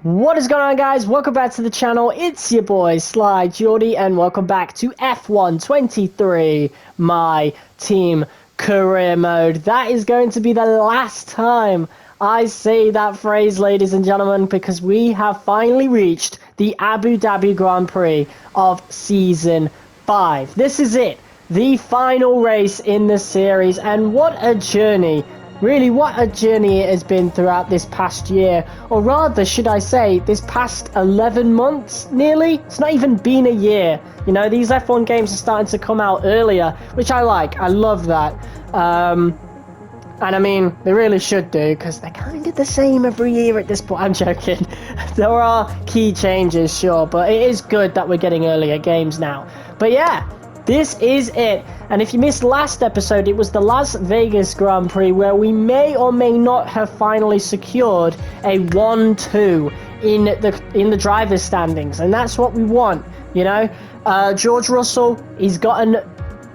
What is going on, guys? Welcome back to the channel. It's your boy Sly Geordie, and welcome back to F1 23 My Team Career Mode. That is going to be the last time I say that phrase, ladies and gentlemen, because we have finally reached the Abu Dhabi Grand Prix of Season 5. This is it, the final race in the series, and what a journey. Really, what a journey it has been throughout this past year, or rather, should I say, this past 11 months, nearly? It's not even been a year. You know, these F1 games are starting to come out earlier, which I like. I love that. And I mean, they really should do, because they're kind of the same every year at this point. I'm joking. There are key changes, sure, but it is good that we're getting earlier games now. But yeah, this is it. And if you missed last episode, it was the Las Vegas Grand Prix where we may or may not have finally secured a 1-2 in the driver's standings, and that's what we want. You know, George Russell, he's gotten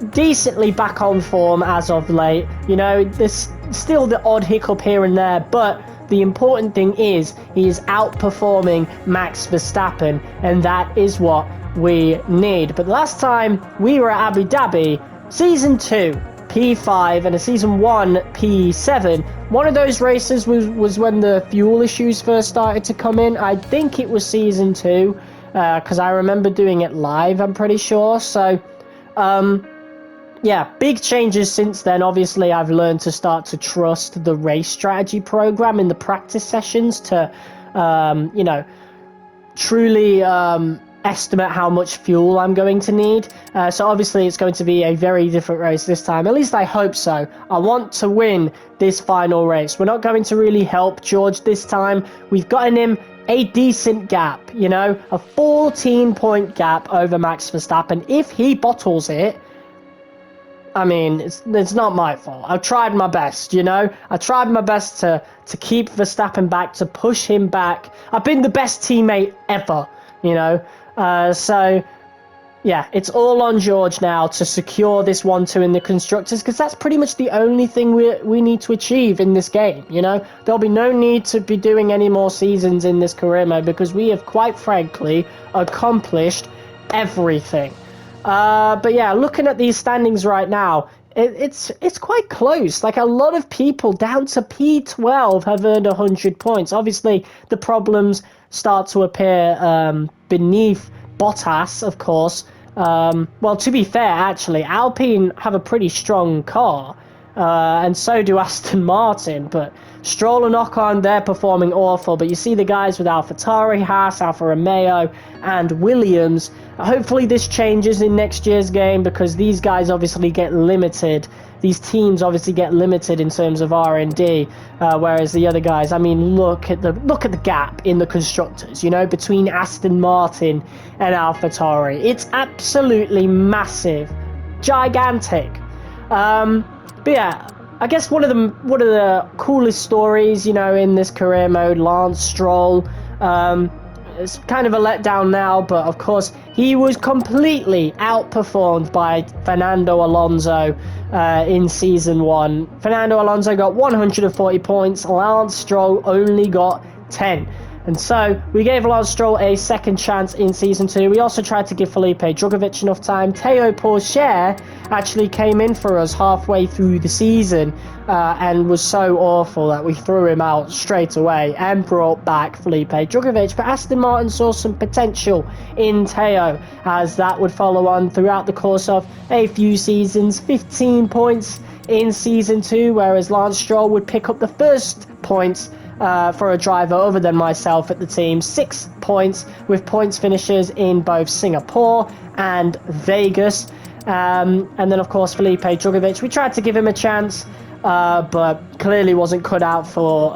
decently back on form as of late. You know, there's still the odd hiccup here and there, but the important thing is he is outperforming Max Verstappen, and that is what we need. But last time we were at Abu Dhabi, Season 2, P5, and a Season 1, P7. One of those races was when the fuel issues first started to come in. I think it was Season 2, because I remember doing it live, I'm pretty sure. So, yeah, big changes since then. Obviously, I've learned to start to trust the race strategy program in the practice sessions to, you know, truly estimate how much fuel I'm going to need. So obviously it's going to be a very different race this time. At least I hope so. I want to win this final race. We're not going to really help George this time. We've gotten him a decent gap, you know, a 14-point gap over Max Verstappen. If he bottles it, I mean, it's not my fault. I've tried my best, you know. I tried my best to keep Verstappen back, to push him back. I've been the best teammate ever, you know. So, yeah, it's all on George now to secure this 1-2 in the Constructors, because that's pretty much the only thing we need to achieve in this game, you know? There'll be no need to be doing any more seasons in this career mode, because we have, quite frankly, accomplished everything. But yeah, looking at these standings right now, it's quite close. Like, a lot of people down to P12 have earned 100 points. Obviously, the problems start to appear beneath Bottas, of course. Well, to be fair, actually, Alpine have a pretty strong car, and so do Aston Martin, but Stroll and Ocon, they're performing awful. But you see the guys with AlphaTauri, Haas, Alfa Romeo, and Williams. Hopefully this changes in next year's game, because these guys obviously get limited. These teams obviously get limited in terms of R&D, whereas the other guys, I mean, look at the gap in the Constructors, you know, between Aston Martin and AlphaTauri. It's absolutely massive, gigantic. But yeah, I guess one of the coolest stories, you know, in this career mode, Lance Stroll. It's kind of a letdown now, but of course he was completely outperformed by Fernando Alonso in Season 1. Fernando Alonso got 140 points, Lance Stroll only got 10. And so we gave Lance Stroll a second chance in Season 2. We also tried to give Felipe Drugovich enough time. Théo Pourchaire actually came in for us halfway through the season and was so awful that we threw him out straight away and brought back Felipe Drugovich. But Aston Martin saw some potential in Théo, as that would follow on throughout the course of a few seasons. 15 points in Season 2, whereas Lance Stroll would pick up the first points for a driver other than myself at the team. 6 points, with points finishes in both Singapore and Vegas. And then, of course, Felipe Drugovich. We tried to give him a chance, but clearly wasn't cut out for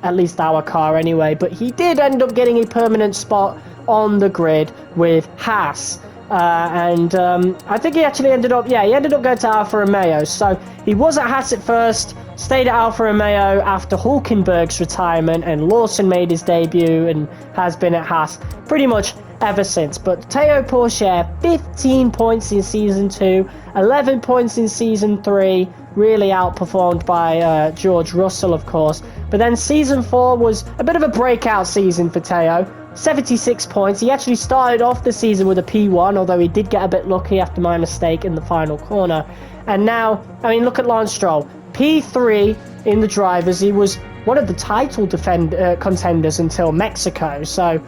at least our car anyway. But he did end up getting a permanent spot on the grid with Haas. And I think he actually ended up going to Alfa Romeo. So he was at Haas at first, stayed at Alfa Romeo after Hulkenberg's retirement, and Lawson made his debut and has been at Haas pretty much ever since. But Théo Pourchaire, 15 points in Season 2, 11 points in Season 3, really outperformed by George Russell, of course. But then Season 4 was a bit of a breakout season for Théo. 76 points. He actually started off the season with a P1, although he did get a bit lucky after my mistake in the final corner. And now, I mean, look at Lance Stroll. P3 in the drivers. He was one of the title contenders until Mexico. So,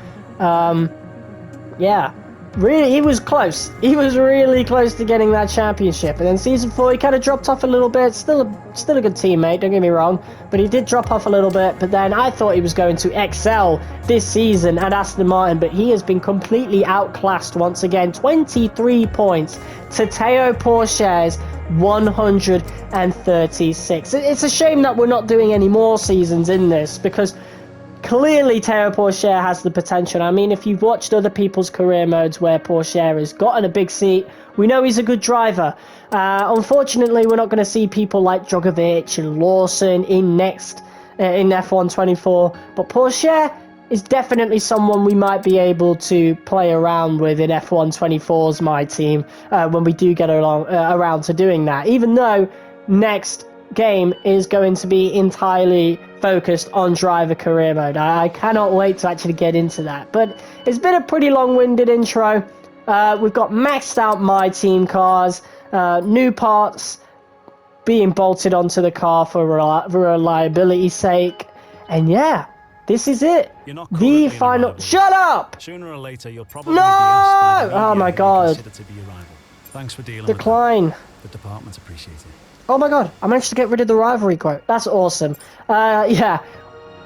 yeah, really, he was close. He was really close to getting that championship. And then Season 4, he kind of dropped off a little bit. Still a good teammate, don't get me wrong. But he did drop off a little bit. But then I thought he was going to excel this season at Aston Martin. But he has been completely outclassed once again. 23 points to Théo Pourchaire's 136. It's a shame that we're not doing any more seasons in this, because clearly Théo Pourchaire has the potential. I mean, if you've watched other people's career modes where Pourchaire has gotten a big seat, we know he's a good driver. Unfortunately, we're not going to see people like Djokovic and Lawson in F1 24, but Pourchaire is definitely someone we might be able to play around with in F1 24's MyTeam when we do get around to doing that, even though next game is going to be entirely focused on driver career mode. I cannot wait to actually get into that. But it's been a pretty long-winded intro. We've got maxed out MyTeam cars, new parts being bolted onto the car for reliability's sake, and yeah, this is it. The final. Shut up! Sooner or later, you'll probably no! Be asked by oh my god. To be your rival. Thanks for dealing Decline. With that. The department's appreciated. Oh my god, I managed to get rid of the rivalry quote. That's awesome. Yeah.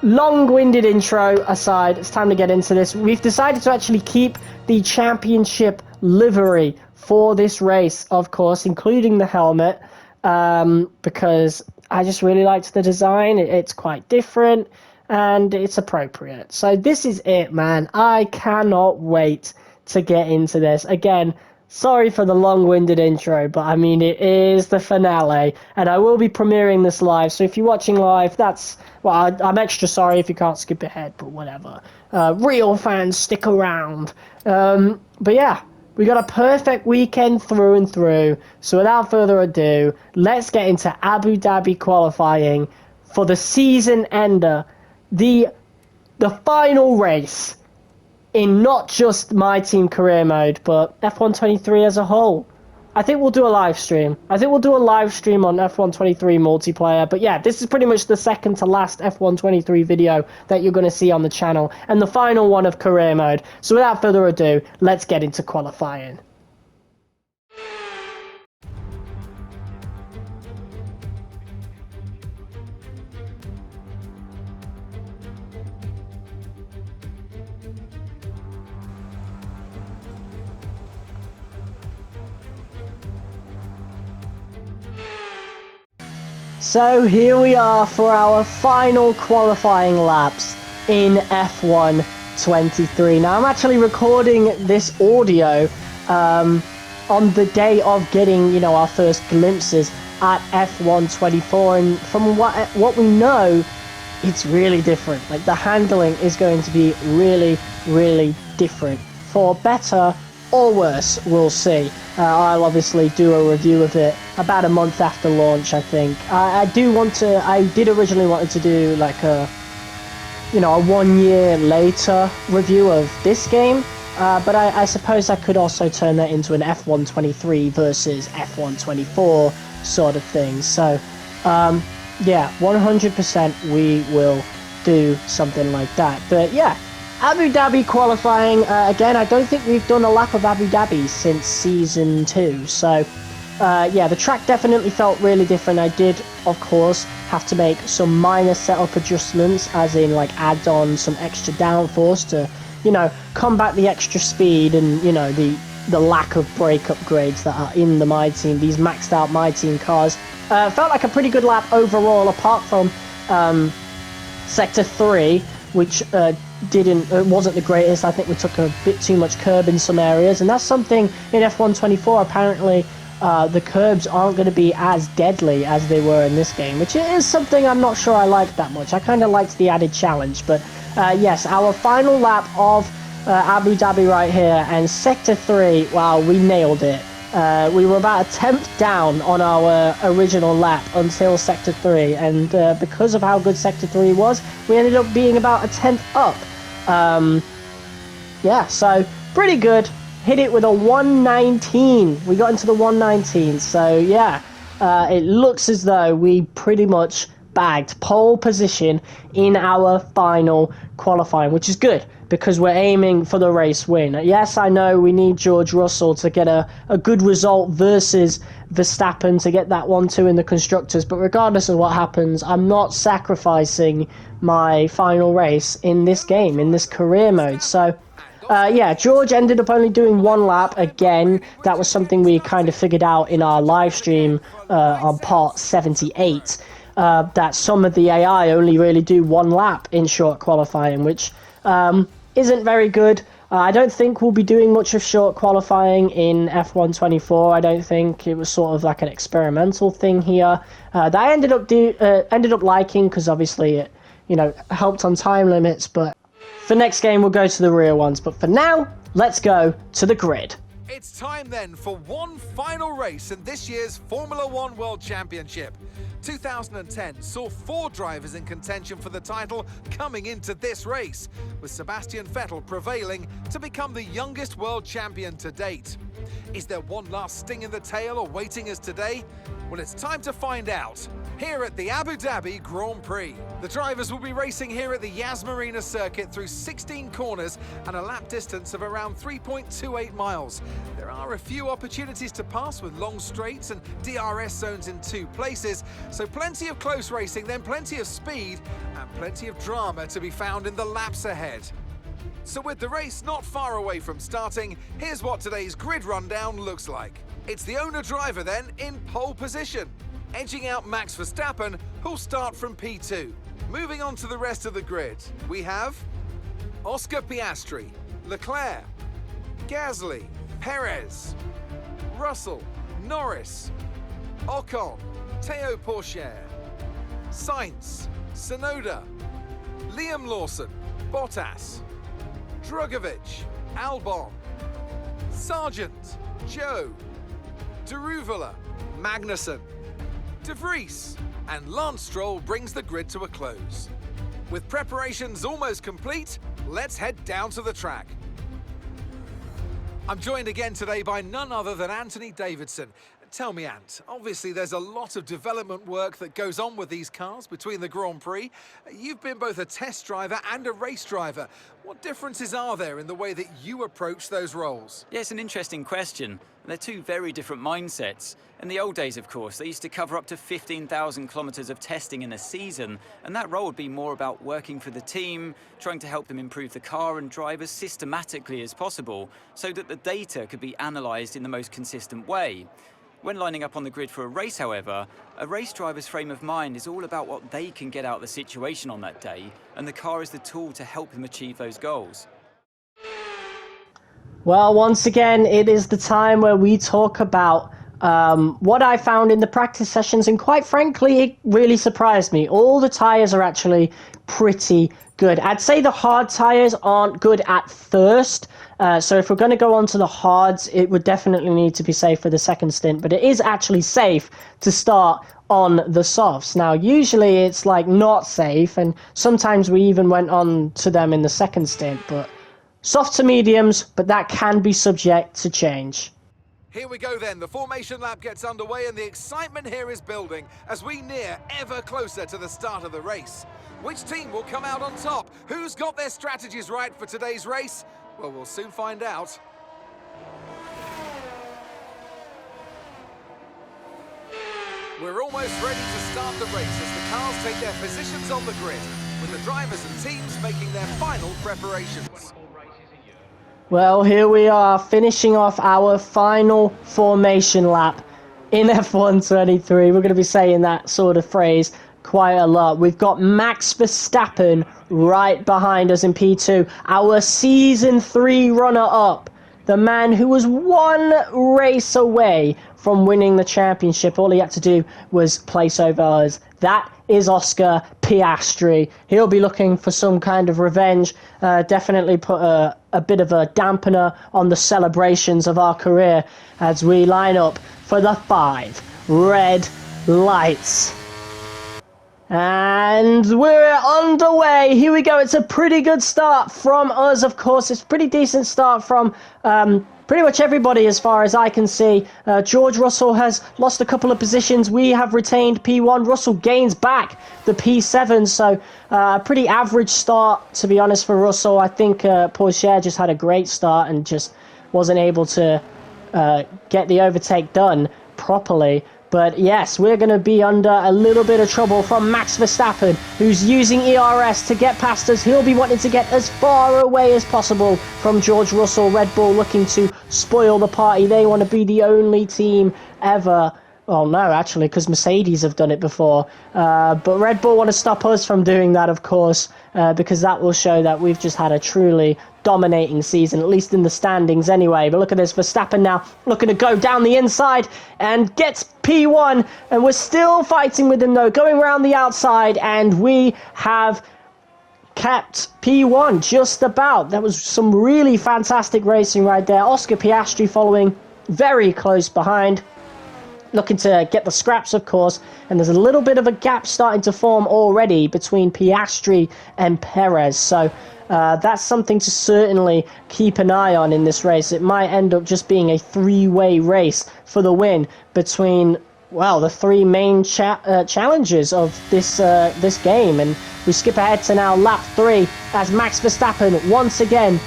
Long-winded intro aside, it's time to get into this. We've decided to actually keep the championship livery for this race, of course, including the helmet, because I just really liked the design. It's quite different, and it's appropriate. So this is it, man. I cannot wait to get into this. Again, sorry for the long-winded intro, but I mean, it is the finale, and I will be premiering this live. So if you're watching live, I'm extra sorry if you can't skip ahead, but whatever. Real fans, stick around. But yeah, we got a perfect weekend through and through. So without further ado, let's get into Abu Dhabi qualifying for the season ender, the final race in not just MyTeam career mode, but F1 23 as a whole. I think we'll do a live stream. on F1 23 multiplayer. But yeah, this is pretty much the second to last F1 23 video that you're going to see on the channel, and the final one of career mode. So without further ado, let's get into qualifying. So here we are for our final qualifying laps in F1 23. Now I'm actually recording this audio on the day of getting, our first glimpses at F1 24, and from what we know, it's really different. Like, the handling is going to be really, really different, for better or worse, we'll see. I'll obviously do a review of it about a month after launch, I think. I did originally want to do like a 1 year later review of this game, but I suppose I could also turn that into an F1 23 versus F1 24 sort of thing. So, yeah, 100% we will do something like that. But yeah, Abu Dhabi qualifying, again, I don't think we've done a lap of Abu Dhabi since Season 2, so yeah, the track definitely felt really different. I did, of course, have to make some minor setup adjustments, as in, like, add on some extra downforce to, combat the extra speed and, the lack of brake upgrades that are in the MyTeam, these maxed out MyTeam cars. Felt like a pretty good lap overall, apart from Sector 3, which wasn't the greatest. I think we took a bit too much curb in some areas, and that's something in F1 24 apparently the curbs aren't going to be as deadly as they were in this game, which is something I'm not sure I like that much. I kind of liked the added challenge, but yes, our final lap of Abu Dhabi right here, and Sector 3, wow, we nailed it. We were about a 10th down on our original lap until Sector 3, and because of how good Sector 3 was, we ended up being about a 10th up. Yeah, so pretty good. Hit it with a 119. We got into the 119, so yeah, it looks as though we pretty much bagged pole position in our final qualifying, which is good because we're aiming for the race win. Yes, I know we need George Russell to get a good result versus Verstappen to get that 1-2 in the Constructors, but regardless of what happens, I'm not sacrificing my final race in this game, in this career mode. So yeah, George ended up only doing one lap again. That was something we kind of figured out in our live stream on part 78. That some of the AI only really do one lap in short qualifying, which isn't very good. I don't think we'll be doing much of short qualifying in F1 24. I don't think it was sort of like an experimental thing here. That I ended up liking because obviously it, you know, helped on time limits. But for next game we'll go to the real ones. But for now, let's go to the grid. It's time then for one final race in this year's Formula One World Championship. 2010 saw 4 drivers in contention for the title coming into this race, with Sebastian Vettel prevailing to become the youngest world champion to date. Is there one last sting in the tail awaiting us today? Well, it's time to find out. Here at the Abu Dhabi Grand Prix, the drivers will be racing here at the Yas Marina circuit through 16 corners and a lap distance of around 3.28 miles. There are a few opportunities to pass with long straights and DRS zones in 2 places, so plenty of close racing, then plenty of speed and plenty of drama to be found in the laps ahead. So with the race not far away from starting, here's what today's grid rundown looks like. It's the owner-driver then in pole position, edging out Max Verstappen, who'll start from P2. Moving on to the rest of the grid, we have Oscar Piastri, Leclerc, Gasly, Perez, Russell, Norris, Ocon, Théo Pourchaire, Sainz, Tsunoda, Liam Lawson, Bottas, Drugovich, Albon, Sargent, Joe, Deruvala, Magnussen, De Vries, and Lance Stroll brings the grid to a close. With preparations almost complete, let's head down to the track. I'm joined again today by none other than Anthony Davidson. Tell me, Ant, obviously there's a lot of development work that goes on with these cars between the Grand Prix. You've been both a test driver and a race driver. What differences are there in the way that you approach those roles? Yeah, it's an interesting question. They're 2 very different mindsets. In the old days, of course, they used to cover up to 15,000 kilometers of testing in a season, and that role would be more about working for the team, trying to help them improve the car and drive as systematically as possible, so that the data could be analysed in the most consistent way. When lining up on the grid for a race, however, a race driver's frame of mind is all about what they can get out of the situation on that day, and the car is the tool to help them achieve those goals. Well, once again, it is the time where we talk about what I found in the practice sessions, and quite frankly, it really surprised me. All the tyres are actually pretty good. I'd say the hard tyres aren't good at first, so if we're going to go on to the hards, it would definitely need to be safe for the second stint, but it is actually safe to start on the softs. Now, usually it's like not safe, and sometimes we even went on to them in the second stint, but soft to mediums, but that can be subject to change. Here we go then, the formation lap gets underway and the excitement here is building as we near ever closer to the start of the race. Which team will come out on top? Who's got their strategies right for today's race? Well, we'll soon find out. We're almost ready to start the race as the cars take their positions on the grid, with the drivers and teams making their final preparations. Well, here we are, finishing off our final formation lap in F1 23. We're going to be saying that sort of phrase quite a lot. We've got Max Verstappen right behind us in P2, our Season 3 runner-up, the man who was 1 race away from winning the championship. All he had to do was place over us. That is Oscar Piastri. He'll be looking for some kind of revenge. Definitely put a bit of a dampener on the celebrations of our career as we line up for the 5 red lights. And we're underway. Here we go. It's a pretty good start from us, of course. It's a pretty decent start from pretty much everybody as far as I can see. George Russell has lost a couple of positions. We have retained P1. Russell gains back the P7. So pretty average start, to be honest, for Russell. I think Porsche just had a great start and just wasn't able to get the overtake done properly. But yes, we're going to be under a little bit of trouble from Max Verstappen, who's using ERS to get past us. He'll be wanting to get as far away as possible from George Russell. Red Bull looking to spoil the party. They want to be the only team ever. Oh no, actually, because Mercedes have done it before. But Red Bull want to stop us from doing that, of course, because that will show that we've just had a truly dominating season, at least in the standings anyway. But look at this, Verstappen now looking to go down the inside and gets P1, and we're still fighting with him though, going around the outside, and we have kept P1 just about. That was some really fantastic racing right there. Oscar Piastri following very close behind, looking to get the scraps, of course, and there's a little bit of a gap starting to form already between Piastri and Perez, so that's something to certainly keep an eye on in this race. It might end up just being a 3-way race for the win between, well, the 3 main challenges of this game. And we skip ahead to now lap 3 as Max Verstappen once again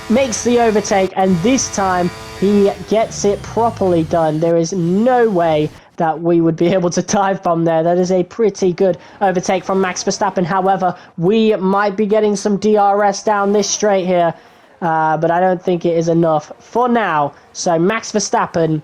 makes the overtake, and this time he gets it properly done. There is no way that we would be able to dive bomb there. That is a pretty good overtake from Max Verstappen. However, we might be getting some DRS down this straight here, but I don't think it is enough for now. So Max Verstappen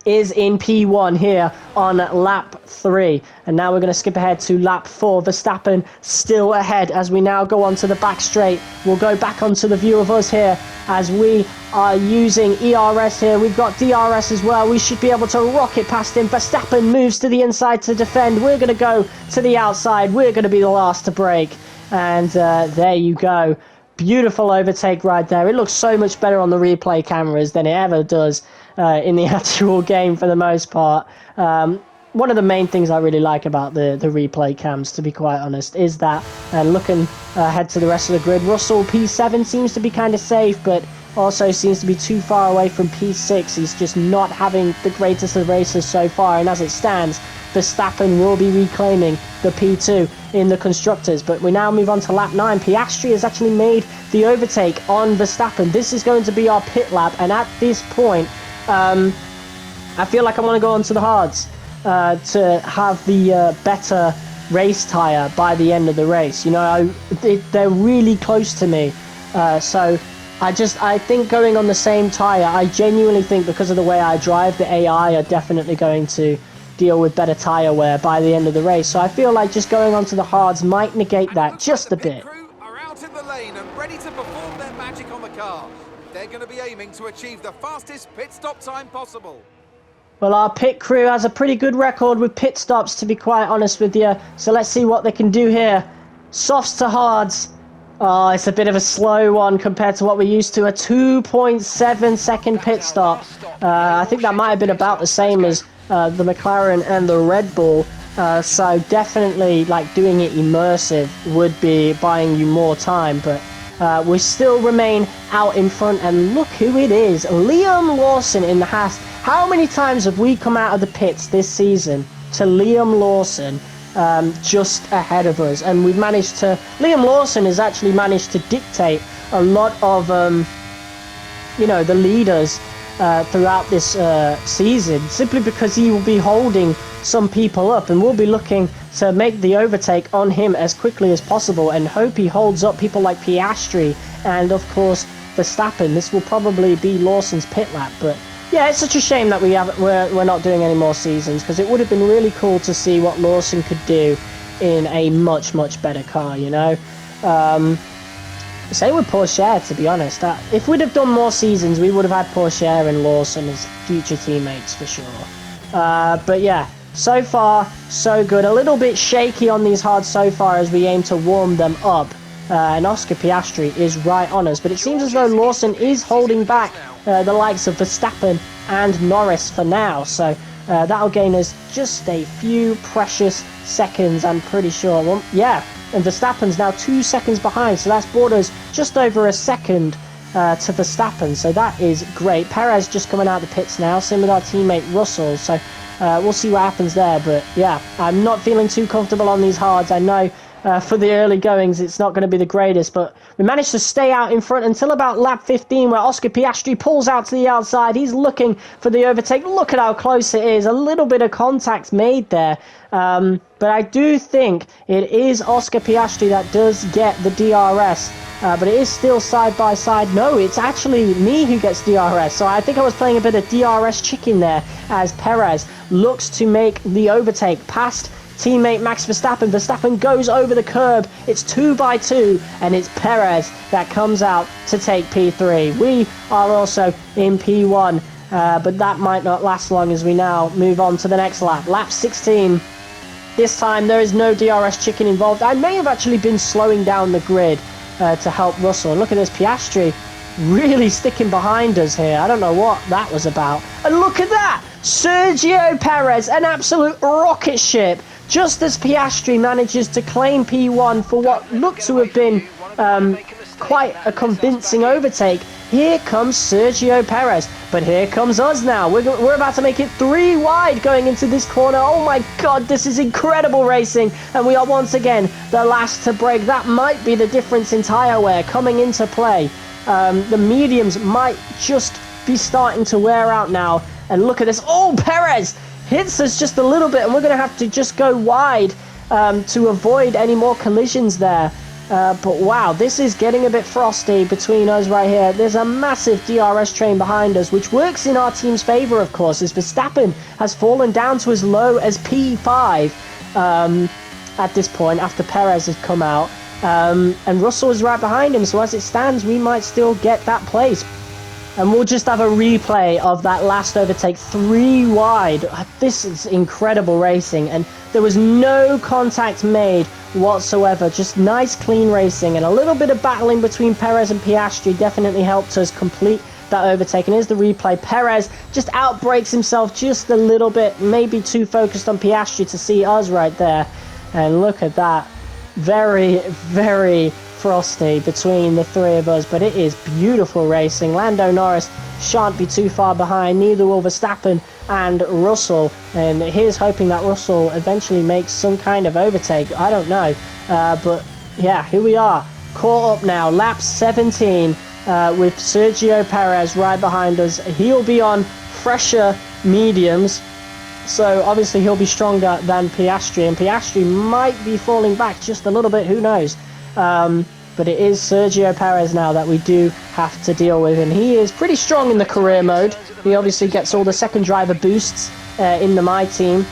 is in P1 here on lap 3, and now we're going to skip ahead to lap 4. Verstappen still ahead as we now go onto the back straight. We'll go back onto the view of us here as we are using ERS here. We've got DRS as well. We should be able to rocket past him. Verstappen moves to the inside to defend. We're going to go to the outside. We're going to be the last to brake, and there you go. Beautiful overtake right there. It looks so much better on the replay cameras than it ever does in the actual game for the most part. One of the main things I really like about the replay cams, to be quite honest, is that looking ahead to the rest of the grid, Russell P7 seems to be kind of safe, but also seems to be too far away from P6. He's just not having the greatest of races so far, and as it stands, Verstappen will be reclaiming the P2 in the Constructors. But we now move on to lap 9. Piastri has actually made the overtake on Verstappen. This is going to be our pit lap, and at this point, I feel like I want to go on to the hards to have the better race tyre by the end of the race. You know, they're really close to me, so I think going on the same tyre, I genuinely think because of the way I drive, the AI are definitely going to deal with better tyre wear by the end of the race. So I feel like just going onto the hards might negate that just a bit. The crew are out in the lane and ready to perform their magic on the car. They're going to be aiming to achieve the fastest pit stop time possible. Well, our pit crew has a pretty good record with pit stops, to be quite honest with you. So let's see what they can do here. Softs to hards. Oh, it's a bit of a slow one compared to what we're used to. A 2.7 second pit stop. I think that might have been about the same as the McLaren and the Red Bull. So definitely, like, doing it immersive would be buying you more time. But we still remain out in front. And look who it is. Liam Lawson in the Haas. How many times have we come out of the pits this season to Liam Lawson just ahead of us? And we've managed to... Liam Lawson has actually managed to dictate a lot of, you know, the leaders throughout this season, simply because he will be holding some people up, and we'll be looking to make the overtake on him as quickly as possible and hope he holds up people like Piastri and, of course, Verstappen. This will probably be Lawson's pit lap, but yeah, it's such a shame that we're not doing any more seasons, because it would have been really cool to see what Lawson could do in a much better car, you know. Same with Pourchaire, to be honest. If we'd have done more seasons, we would have had Pourchaire and Lawson as future teammates for sure. But yeah, so far, so good. A little bit shaky on these hards so far as we aim to warm them up. And Oscar Piastri is right on us. But it seems as though Lawson is holding back the likes of Verstappen and Norris for now. So that'll gain us just a few precious seconds, I'm pretty sure. Well, yeah, and Verstappen's now 2 seconds behind, so that's borders just over a second to Verstappen, so that is great. Perez just coming out of the pits now, same with our teammate Russell, so we'll see what happens there. But yeah, I'm not feeling too comfortable on these hards. I know for the early goings it's not going to be the greatest, but we managed to stay out in front until about lap 15, where Oscar Piastri pulls out to the outside. He's looking for the overtake. Look at how close it is. A little bit of contact made there, but I do think it is Oscar Piastri that does get the DRS, but it is still side by side. No, it's actually me who gets DRS, so I think I was playing a bit of DRS chicken there as Perez looks to make the overtake past teammate Max Verstappen. Verstappen goes over the curb. It's 2 by 2, and it's Perez that comes out to take P3. We are also in P1, but that might not last long as we now move on to the next lap. Lap 16. This time there is no DRS chicken involved. I may have actually been slowing down the grid to help Russell. Look at this, Piastri really sticking behind us here. I don't know what that was about. And look at that! Sergio Perez, an absolute rocket ship. Just as Piastri manages to claim P1 for what looked to have been quite a convincing overtake, here comes Sergio Perez. But here comes us now. We're about to make it 3 wide going into this corner. Oh my god, this is incredible racing. And we are once again the last to break. That might be the difference in tyre wear coming into play. The mediums might just be starting to wear out now. And look at this. Oh, Perez hits us just a little bit, and we're going to have to just go wide to avoid any more collisions there. But wow, this is getting a bit frosty between us right here. There's a massive DRS train behind us, which works in our team's favour, of course, as Verstappen has fallen down to as low as P5 at this point after Perez has come out. And Russell is right behind him, so as it stands, we might still get that place. And we'll just have a replay of that last overtake 3 wide. This is incredible racing, and there was no contact made whatsoever. Just nice, clean racing, and a little bit of battling between Perez and Piastri definitely helped us complete that overtake. And here's the replay. Perez just outbrakes himself just a little bit, maybe too focused on Piastri to see us right there. And look at that. Very, very frosty between the three of us, but it is beautiful racing. Lando Norris shan't be too far behind, neither will Verstappen and Russell, and here's hoping that Russell eventually makes some kind of overtake. I don't know, but yeah, here we are, caught up now, lap 17 with Sergio Perez right behind us. He'll be on fresher mediums, so obviously he'll be stronger than Piastri, and Piastri might be falling back just a little bit, who knows. But it is Sergio Perez now that we do have to deal with, and he is pretty strong in the career mode. He obviously gets all the second driver boosts in the MyTeam.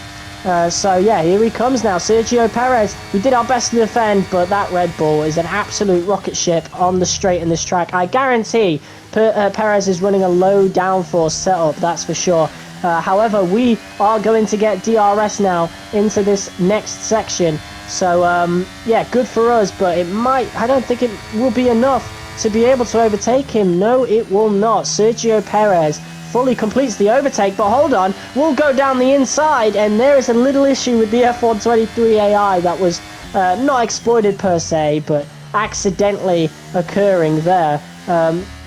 So yeah, here he comes now, Sergio Perez. We did our best to defend, but that Red Bull is an absolute rocket ship on the straight in this track. I guarantee Perez is running a low downforce setup, that's for sure. However, we are going to get DRS now into this next section. So, yeah, good for us, but I don't think it will be enough to be able to overtake him. No, it will not. Sergio Perez fully completes the overtake, but hold on, we'll go down the inside, and there is a little issue with the F123 AI that was not exploited per se, but accidentally occurring there.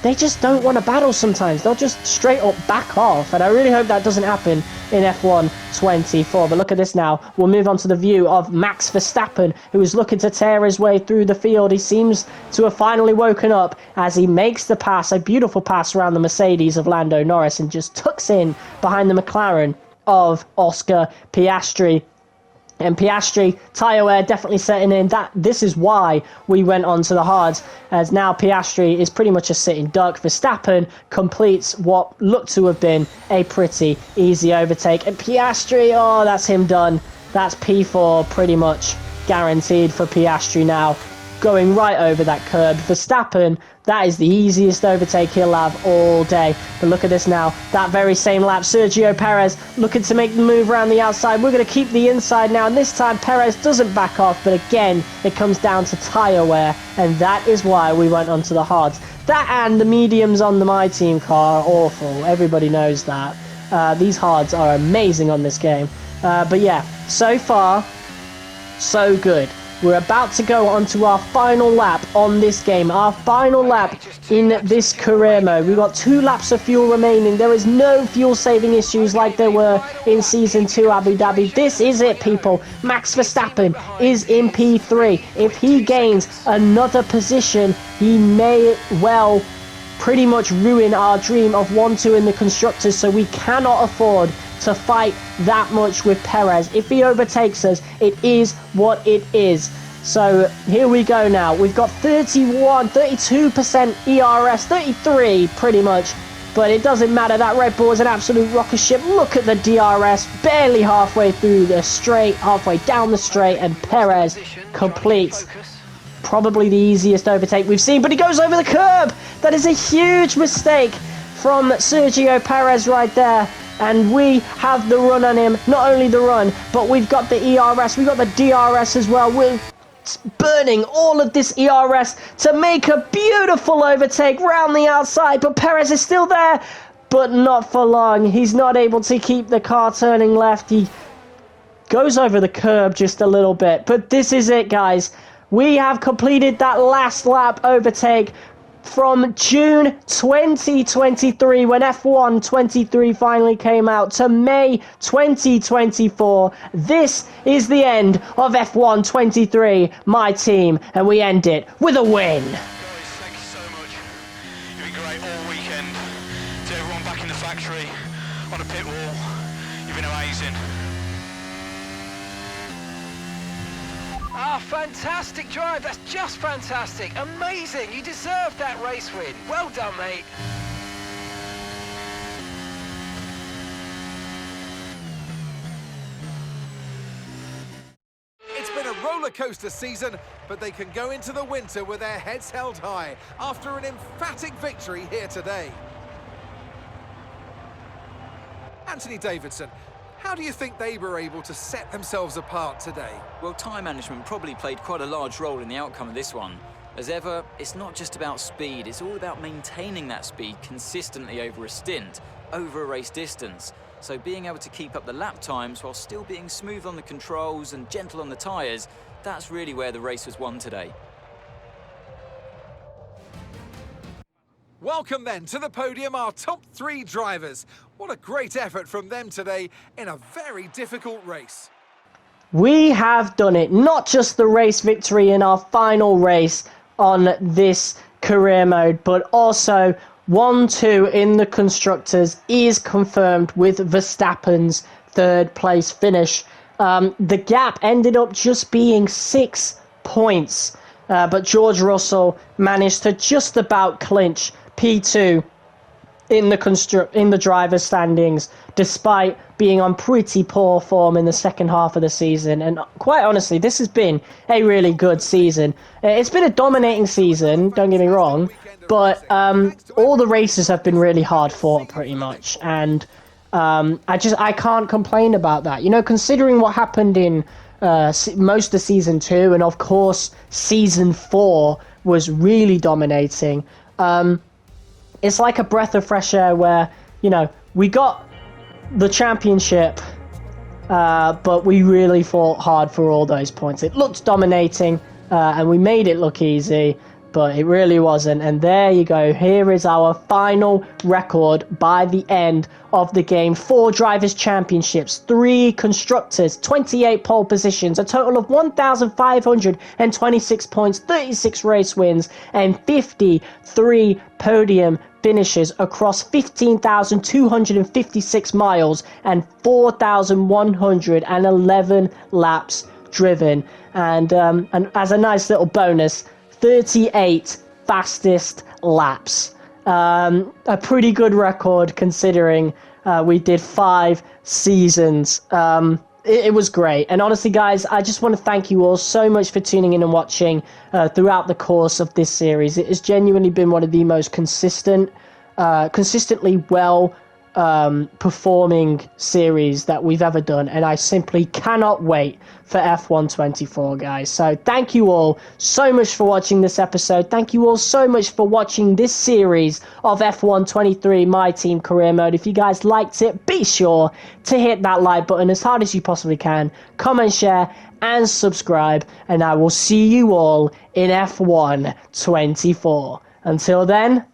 They just don't want to battle sometimes. They'll just straight up back off, and I really hope that doesn't happen in F1 24. But look at this now. We'll move on to the view of Max Verstappen, who is looking to tear his way through the field. He seems to have finally woken up as he makes the pass, a beautiful pass around the Mercedes of Lando Norris, and just tucks in behind the McLaren of Oscar Piastri. And Piastri, tyre wear definitely setting in. This is why we went on to the hards, as now Piastri is pretty much a sitting duck. Verstappen completes what looked to have been a pretty easy overtake. And Piastri, oh, that's him done. That's P4 pretty much guaranteed for Piastri now. going right over that curb. Verstappen, that is the easiest overtake he'll have all day. But look at this now. That very same lap, Sergio Perez looking to make the move around the outside. We're going to keep the inside now, and this time Perez doesn't back off, but again, it comes down to tyre wear, and that is why we went onto the hards. That and the mediums on the MyTeam car are awful. Everybody knows that. These hards are amazing on this game. But yeah, so far, so good. We're about to go onto our final lap on this game. Our final lap in this career mode. We've got 2 laps of fuel remaining. There is no fuel saving issues like there were in Season 2 Abu Dhabi. This is it, people. Max Verstappen is in P3. If he gains another position, he may well pretty much ruin our dream of 1-2 in the Constructors, so we cannot afford to fight that much with Perez. If he overtakes us, it is what it is. So here we go now. We've got 32% ERS, 33 pretty much, but it doesn't matter. That Red Bull is an absolute rocket ship. Look at the DRS, barely halfway through the straight, halfway down the straight, and Perez completes probably the easiest overtake we've seen, but he goes over the curb. That is a huge mistake from Sergio Perez right there. And we have the run on him. Not only the run, but we've got the ERS. We've got the DRS as well. We're burning all of this ERS to make a beautiful overtake round the outside. But Perez is still there, but not for long. He's not able to keep the car turning left. He goes over the curb just a little bit. But this is it, guys. We have completed that last lap overtake from June 2023, when F1 23 finally came out, to May 2024. This is the end of F1 23, my team, and we end it with a win. Guys, thank you so much. You've been great all weekend. To everyone back in the factory, on a pit wall, you've been amazing. Ah, fantastic drive. That's just fantastic. Amazing. You deserve that race win. Well done, mate. It's been a roller coaster season, but they can go into the winter with their heads held high after an emphatic victory here today. Anthony Davidson, how do you think they were able to set themselves apart today? Well, time management probably played quite a large role in the outcome of this one. As ever, it's not just about speed, it's all about maintaining that speed consistently over a stint, over a race distance. So being able to keep up the lap times while still being smooth on the controls and gentle on the tyres, that's really where the race was won today. Welcome then to the podium, our top 3 drivers. What a great effort from them today in a very difficult race. We have done it. Not just the race victory in our final race on this career mode, but also 1-2 in the Constructors is confirmed with Verstappen's 3rd place finish. The gap ended up just being 6 points, but George Russell managed to just about clinch P2 in the driver's standings, despite being on pretty poor form in the second half of the season. And quite honestly, this has been a really good season. It's been a dominating season, don't get me wrong, but all the races have been really hard fought pretty much, and I can't complain about that. You know, considering what happened in most of season 2, and of course season 4 was really dominating. It's like a breath of fresh air where, you know, we got the championship, but we really fought hard for all those points. It looked dominating, and we made it look easy, but it really wasn't. And there you go. Here is our final record by the end of the game. 4 Drivers' Championships, 3 Constructors, 28 pole positions, a total of 1,526 points, 36 race wins, and 53 podium finishes across 15,256 miles and 4,111 laps driven. And as a nice little bonus, 38 fastest laps. A pretty good record considering we did 5 seasons. it was great. And honestly, guys, I just want to thank you all so much for tuning in and watching throughout the course of this series. It has genuinely been one of the most consistently well performing series that we've ever done, and I simply cannot wait for F124, guys. So thank you all so much for watching this episode. Thank you all so much for watching this series of F123 My Team Career Mode. If you guys liked it, be sure to hit that like button as hard as you possibly can, comment, share, and subscribe, and I will see you all in F124. Until then,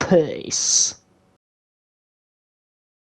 peace.